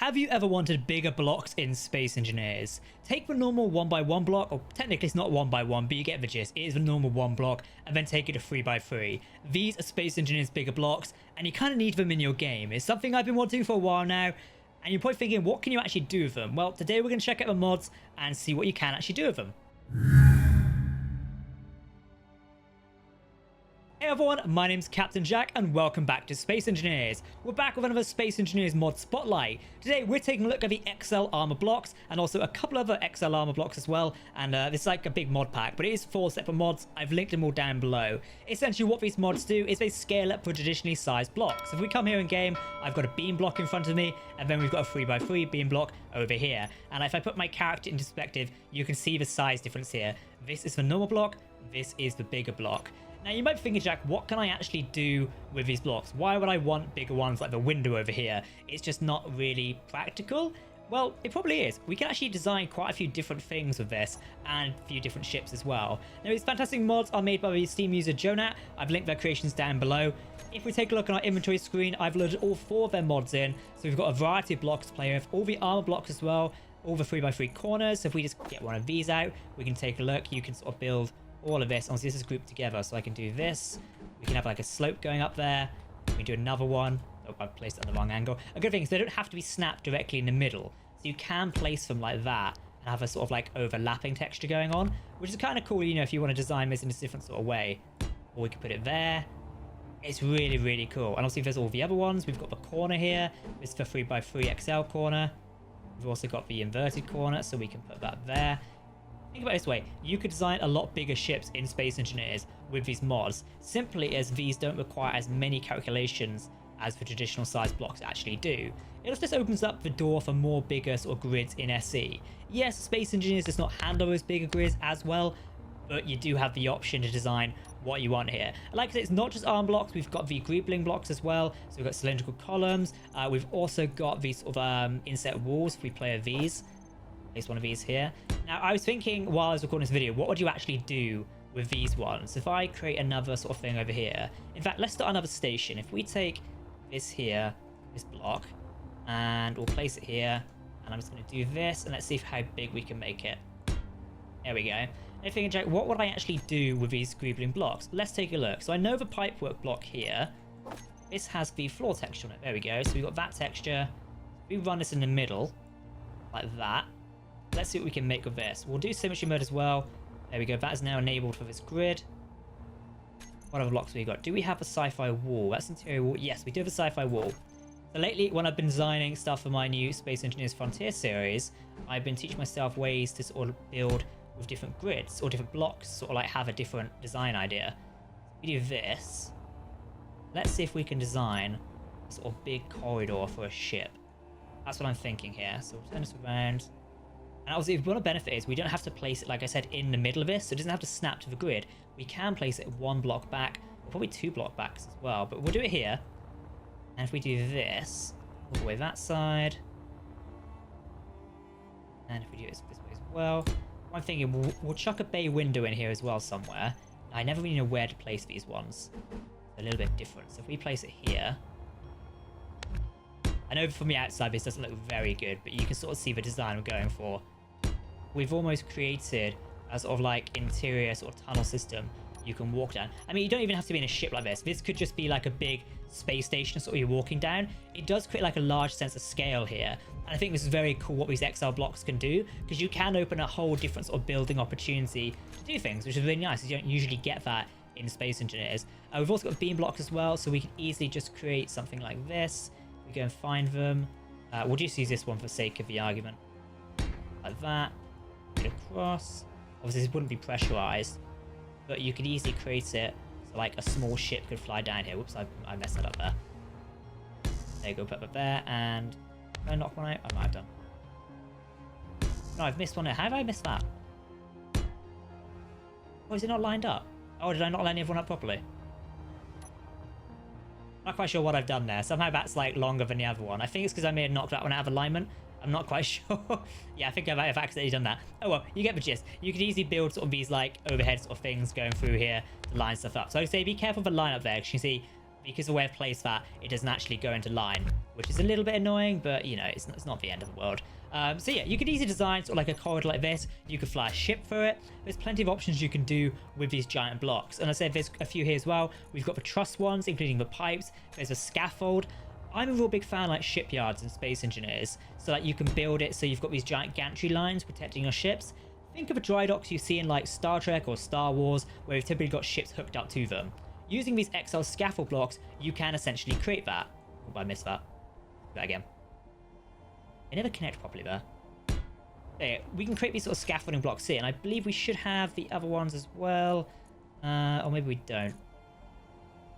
Have you ever wanted bigger blocks in Space Engineers? Take the normal 1x1 block, or technically it's not 1x1, but you get the gist. It is the normal 1 block, and then take it to 3x3. These are Space Engineers bigger blocks, and you kind of need them in your game. It's something I've been wanting for a while now, and you're probably thinking, what can you actually do with them? Well, today we're going to check out the mods and see what you can actually do with them. Hey everyone, my name's Captain Jack and welcome back to Space Engineers. We're back with another Space Engineers mod spotlight. Today we're taking a look at the XL armor blocks and also a couple other XL armor blocks as well. And this is like a big mod pack, but it is 4 separate mods. I've linked them all down below. Essentially what these mods do is they scale up for traditionally sized blocks. If we come here in game, I've got a beam block in front of me and then we've got a 3x3 beam block over here. And if I put my character into perspective, you can see the size difference here. This is the normal block, this is the bigger block. Now you might be thinking, Jack, what can I actually do with these blocks? Why would I want bigger ones like the window over here? It's just not really practical. Well, it probably is. We can actually design quite a few different things with this and a few different ships as well. Now these fantastic mods are made by the Steam user Jonat. I've linked their creations down below. If we take a look at our inventory screen, I've loaded all 4 of their mods in. So we've got a variety of blocks to play with, all the armor blocks as well, all the 3x3 corners. So if we just get one of these out, we can take a look. You can sort of build all of this. Honestly, this is grouped together, so I can do this. We can have like a slope going up there. We can do another one. Oh, I've placed it at the wrong angle. A good thing is they don't have to be snapped directly in the middle, so you can place them like that and have a sort of like overlapping texture going on, which is kind of cool, you know, if you want to design this in a different sort of way. Or we can put it there. It's really, really cool. And obviously there's all the other ones. We've got the corner here. This is the 3x3 XL corner. We've also got the inverted corner, so we can put that there. Think about it this way, you could design a lot bigger ships in Space Engineers with these mods, simply as these don't require as many calculations as the traditional size blocks actually do. It also just opens up the door for more bigger sort of grids in SE. Yes, Space Engineers does not handle those bigger grids as well, but you do have the option to design what you want here. And like I said, it's not just arm blocks, we've got the Greebling Blocks as well, so we've got cylindrical columns, we've also got these sort of inset walls if we play with these. Place one of these here. Now I was thinking while I was recording this video, what would you actually do with these ones? If I create another sort of thing over here, in fact let's start another station. If we take this here, this block, and we'll place it here, and I'm just going to do this, and let's see how big we can make it. There we go. Now thinking, Jack, what would I actually do with these Greebling blocks? Let's take a look. So I know the pipework block here, this has the floor texture on it. There we go. So we've got that texture. We run this in the middle like that. Let's see what we can make of this. We'll do symmetry mode as well. There we go. That is now enabled for this grid. What other blocks have we got? Do we have a sci-fi wall? That's interior wall. Yes, we do have a sci-fi wall. So lately, when I've been designing stuff for my new Space Engineers Frontier series, I've been teaching myself ways to sort of build with different grids or different blocks, sort of like have a different design idea. We do this. Let's see if we can design a sort of big corridor for a ship. That's what I'm thinking here. So we'll turn this around. And obviously, one of the benefits is we don't have to place it, like I said, in the middle of this, so it doesn't have to snap to the grid. We can place it 1 block back, or probably 2 block backs as well, but we'll do it here. And if we do this, all the way that side, and if we do it this way as well, I'm thinking we'll chuck a bay window in here as well somewhere. I never really know where to place these ones. They're a little bit different. So if we place it here, I know from the outside this doesn't look very good, but you can sort of see the design we're going for. We've almost created a sort of like interior sort of tunnel system you can walk down. I mean, you don't even have to be in a ship like this. This could just be like a big space station sort of you're walking down. It does create like a large sense of scale here. And I think this is very cool what these XL blocks can do, because you can open a whole different sort of building opportunity to do things, which is really nice. You don't usually get that in Space Engineers. We've also got beam blocks as well, so we can easily just create something like this. We go and find them. We'll just use this one for the sake of the argument. Like that. Put it across. Obviously this wouldn't be pressurized, but you could easily create it so like a small ship could fly down here. Whoops, I messed that up there. There you go, put that there, and did I knock one out? I might have done. No, I've missed one there. How have I missed that? Oh, is it not lined up? Oh, did I not line everyone up properly? Not quite sure what I've done there. Somehow that's like longer than the other one. I think it's because I may have knocked that one out of alignment. I'm not quite sure. Yeah, I think I might have accidentally done that. Oh well, you get the gist. You could easily build sort of these like overhead sort of things going through here to line stuff up. So I'd say be careful of the line up there, because you can see because the way I've placed that, it doesn't actually go into line, which is a little bit annoying, but you know, it's not the end of the world. So yeah, you could easily design sort of like a corridor like this. You could fly a ship through it. There's plenty of options you can do with these giant blocks. And I said there's a few here as well. We've got the truss ones, including the pipes. There's a scaffold. I'm a real big fan like shipyards and Space Engineers, so that you can build it so you've got these giant gantry lines protecting your ships. Think of the dry docks you see in like Star Trek or Star Wars, where you've typically got ships hooked up to them. Using these XL scaffold blocks, you can essentially create that. Oh, I missed that. Do that again. They never connect properly there. There, we can create these sort of scaffolding blocks here, and I believe we should have the other ones as well. Or maybe we don't.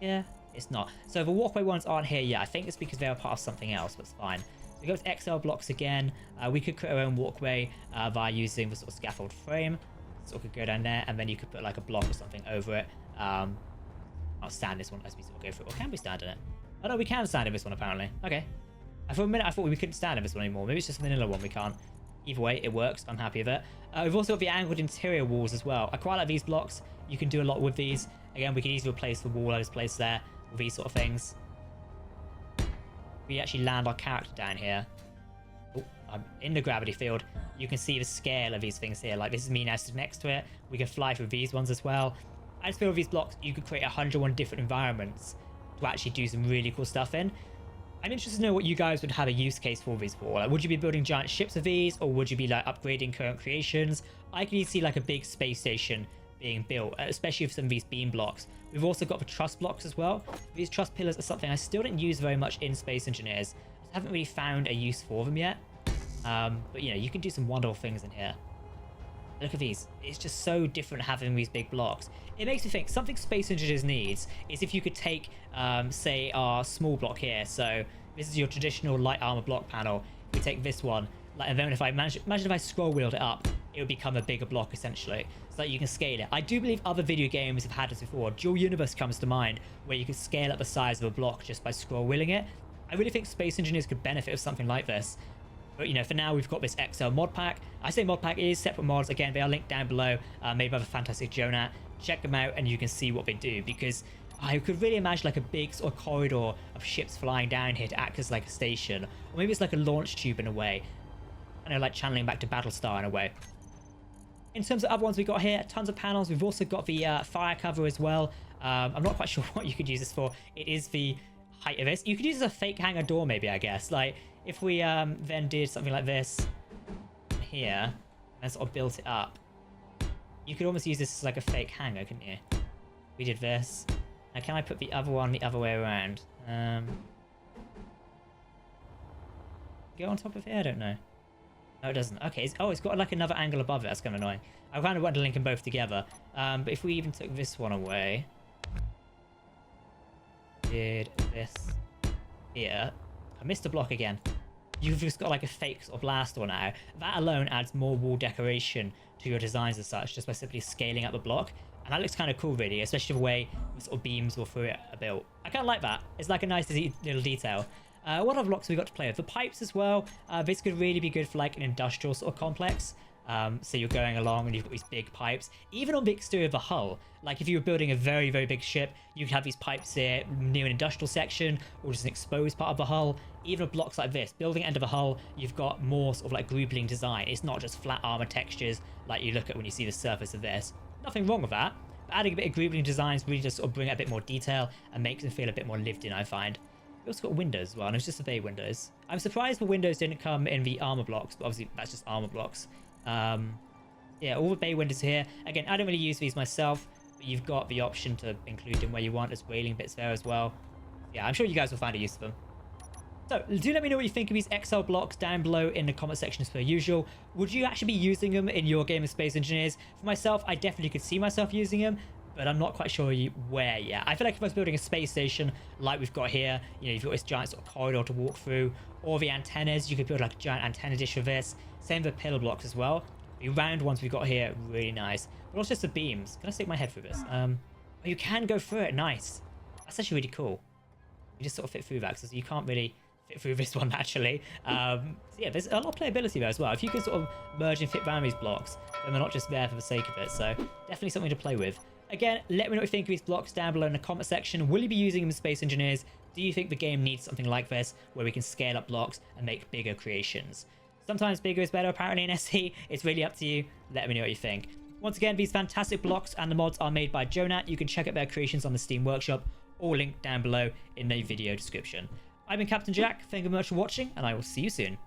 Yeah, it's not. So the walkway ones aren't here yet. I think it's because they are part of something else, but it's fine. So we go to XL blocks again. We could create our own walkway by using the sort of scaffold frame. So we could go down there, and then you could put like a block or something over it. I'll stand this one as we sort of go through it. Or can we stand in it? Oh no, we can stand in this one apparently. Okay. For a minute I thought we couldn't stand in this one anymore. Maybe it's just the vanilla one we can't. Either way, it works. I'm happy with it. We've also got the angled interior walls as well. I quite like these blocks. You can do a lot with these. Again, we can easily replace the wall I just placed there with these sort of things. We actually land our character down here. Oh, I'm in the gravity field. You can see the scale of these things here. Like this is me now stood next to it. We can fly through these ones as well. I just feel with these blocks, you could create 101 different environments to actually do some really cool stuff in. I'm interested to know what you guys would have a use case for these for. Like, would you be building giant ships of these, or would you be like upgrading current creations? I can see like a big space station being built, especially with some of these beam blocks. We've also got the truss blocks as well. These truss pillars are something I still didn't use very much in Space Engineers. I haven't really found a use for them yet. But you know, you can do some wonderful things in here. Look at these. It's just so different having these big blocks. It makes me think something Space Engineers needs is if you could take, say, our small block here. So this is your traditional light armor block panel. We take this one, like, and then if I imagine if I scroll wheeled it up, it would become a bigger block essentially, so that you can scale it. I do believe other video games have had this before. Dual Universe comes to mind, where you can scale up the size of a block just by scroll wheeling it. I really think Space Engineers could benefit of something like this. But, you know, for now, we've got this XL mod pack. I say mod pack, it is separate mods. Again, they are linked down below, made by the fantastic Jonat. Check them out and you can see what they do, because I could really imagine like a big sort of corridor of ships flying down here to act as like a station. Or maybe it's like a launch tube in a way. I know, like channeling back to Battlestar in a way. In terms of other ones we've got here, tons of panels. We've also got the fire cover as well. I'm not quite sure what you could use this for. It is the height of this. You could use it as a fake hangar door maybe, I guess. Like, if we then did something like this here and sort of built it up, you could almost use this as like a fake hangar, couldn't you? We did this. Now, can I put the other one the other way around? Go on top of here? I don't know. No, it doesn't. Okay. It's got like another angle above it. That's kind of annoying. I kind of want to link them both together. But if we even took this one away, did this here. I missed a block again. You've just got like a fake sort of blast door now. That alone adds more wall decoration to your designs as such, just by simply scaling up the block. And that looks kind of cool, really, especially the way the sort of beams will through it are built. I kind of like that. It's like a nice little detail. What other blocks have we got to play with? The pipes as well. This could really be good for like an industrial sort of complex. So you're going along and you've got these big pipes. Even on the exterior of the hull, like if you were building a very, very big ship, you could have these pipes here near an industrial section or just an exposed part of the hull. Even with blocks like this, building end of a hull, you've got more sort of like Greebling design. It's not just flat armor textures like you look at when you see the surface of this. Nothing wrong with that. But adding a bit of Greebling designs really just sort of bring out a bit more detail and makes them feel a bit more lived in, I find. We also got windows as well, and it's just the bay windows. I'm surprised the windows didn't come in the armor blocks, but obviously that's just armor blocks. Yeah, all the bay windows here. Again, I don't really use these myself, but you've got the option to include them where you want. There's railing bits there as well. Yeah, I'm sure you guys will find a use for them. So do let me know what you think of these XL blocks down below in the comment section as per usual. Would you actually be using them in your game of Space Engineers? For myself, I definitely could see myself using them, but I'm not quite sure where yet. I feel like if I was building a space station like we've got here, you know, you've got this giant sort of corridor to walk through, or the antennas, you could build like a giant antenna dish for this. Same with the pillar blocks as well. The round ones we've got here, really nice. But also just the beams. Can I stick my head through this? Oh, you can go through it. Nice. That's actually really cool. You just sort of fit through that, because you can't really fit through this one naturally. So yeah, there's a lot of playability there as well. If you can sort of merge and fit around these blocks, then they're not just there for the sake of it. So definitely something to play with. Again, let me know what you think of these blocks down below in the comment section. Will you be using them in Space Engineers? Do you think the game needs something like this where we can scale up blocks and make bigger creations? Sometimes bigger is better apparently in SE. It's really up to you. Let me know what you think. Once again, these fantastic blocks and the mods are made by Jonat. You can check out their creations on the Steam Workshop, all linked down below in the video description. I've been Captain Jack. Thank you very much for watching, and I will see you soon.